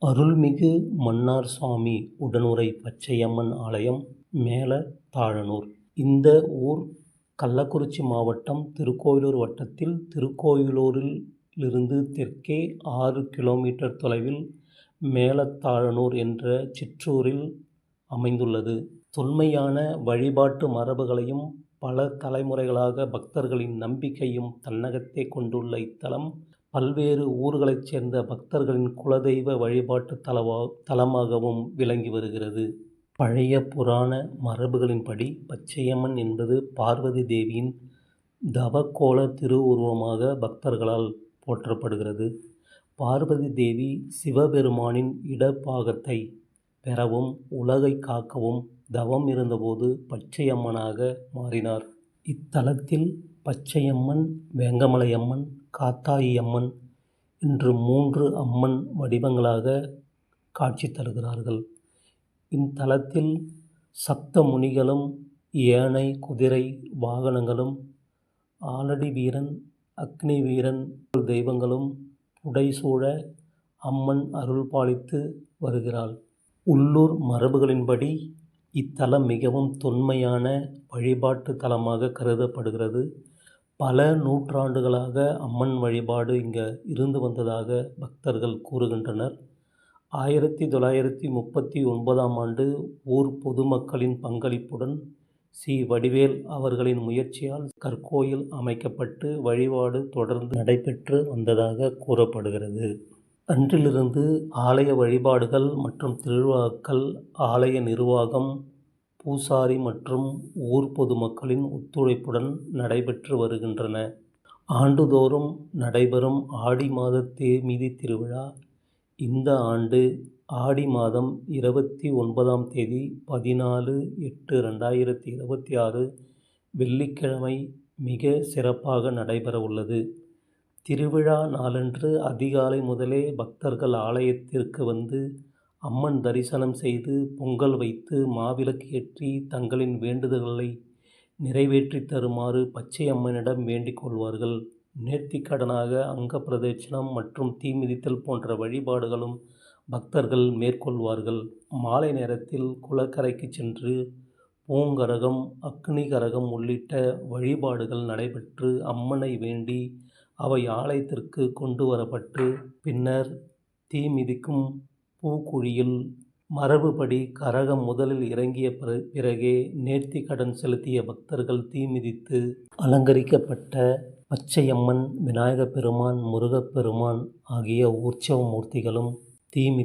அருள்மிகு மன்னார் சுவாமி உடனுறை பச்சையம்மன் ஆலயம் மேலத்தாழனூர். இந்த ஊர் கள்ளக்குறிச்சி மாவட்டம் திருக்கோயிலூர் வட்டத்தில் திருக்கோயிலூரிலிருந்து தெற்கே 6 கிலோமீட்டர் தொலைவில் மேலத்தாழனூர் என்ற சிற்றூரில் அமைந்துள்ளது. தொன்மையான வழிபாட்டு மரபுகளையும் பல தலைமுறைகளாக பக்தர்களின் நம்பிக்கையும் தன்னகத்தே கொண்டுள்ள இத்தலம் பல்வேறு ஊர்களைச் சேர்ந்த பக்தர்களின் குலதெய்வ வழிபாட்டு தலமாகவும் விளங்கி வருகிறது. பழைய புராண மரபுகளின்படி பச்சையம்மன் என்பது பார்வதி தேவியின் தவக்கோல திருவுருவமாக பக்தர்களால் போற்றப்படுகிறது. பார்வதி தேவி சிவபெருமானின் இடப்பாகத்தை பெறவும் உலகை காக்கவும் தவம் இருந்தபோது பச்சையம்மனாக மாறினார். இத்தலத்தில் பச்சையம்மன், வேங்கமலையம்மன், காத்தாயம்மன் என்று 3 அம்மன் வடிவங்களாக காட்சி தருகிறார்கள். இத்தலத்தில் சப்த முனிகளும் யானை, குதிரை வாகனங்களும், ஆலடி வீரன், அக்னி வீரன் தெய்வங்களும் புடைசூழ அம்மன் அருள் பாலித்து வருகிறாள். உள்ளூர் மரபுகளின்படி இத்தலம் மிகவும் தொன்மையான வழிபாட்டு தலமாக கருதப்படுகிறது. பல நூற்றாண்டுகளாக அம்மன் வழிபாடு இங்கு இருந்து வந்ததாக பக்தர்கள் கூறுகின்றனர். 1939ஆம் ஆண்டு ஊர் பொதுமக்களின் பங்களிப்புடன் சி. வடிவேல் அவர்களின் முயற்சியால் கற்கோயில் அமைக்கப்பட்டு வழிபாடு தொடர்ந்து நடைபெற்று வந்ததாக கூறப்படுகிறது. அன்றிலிருந்து ஆலய வழிபாடுகள் மற்றும் திருவிழாக்கள் ஆலய நிர்வாகம், பூசாரி மற்றும் ஊர் பொதுமக்களின் ஒத்துழைப்புடன் நடைபெற்று வருகின்றன. ஆண்டுதோறும் நடைபெறும் ஆடி மாத தேர்மிதி திருவிழா இந்த ஆண்டு ஆடி மாதம் 29ஆம் தேதி 14/8/2026 வெள்ளிக்கிழமை மிக சிறப்பாக நடைபெற உள்ளது. திருவிழா நாளன்று அதிகாலை முதலே பக்தர்கள் ஆலயத்திற்கு வந்து அம்மன் தரிசனம் செய்து பொங்கல் வைத்து மாவிளக்கு ஏற்றி தங்களின் வேண்டுதல்களை நிறைவேற்றி தருமாறு பச்சையம்மனிடம் வேண்டிக் கொள்வார்கள். நேர்த்திக்கடனாக அங்க பிரதட்சணம் மற்றும் தீ மிதித்தல் போன்ற வழிபாடுகளும் பக்தர்கள் மேற்கொள்வார்கள். மாலை நேரத்தில் குளக்கரைக்கு சென்று பூங்கரகம், அக்னி கரகம் உள்ளிட்ட வழிபாடுகள் நடைபெற்று அம்மனை வேண்டி அவை ஆலயத்திற்கு கொண்டு வரப்பட்டு பின்னர் தீ மிதிக்கும் பூக்குழியில் மரபுப்படி கரகம் முதலில் இறங்கிய பிறகே நேர்த்திக்கடன் செலுத்திய பக்தர்கள் தீ மிதித்து அலங்கரிக்கப்பட்ட பச்சையம்மன், விநாயகப் பெருமான், முருகப்பெருமான் ஆகிய உற்சவ மூர்த்திகளும் தீ மிதித்து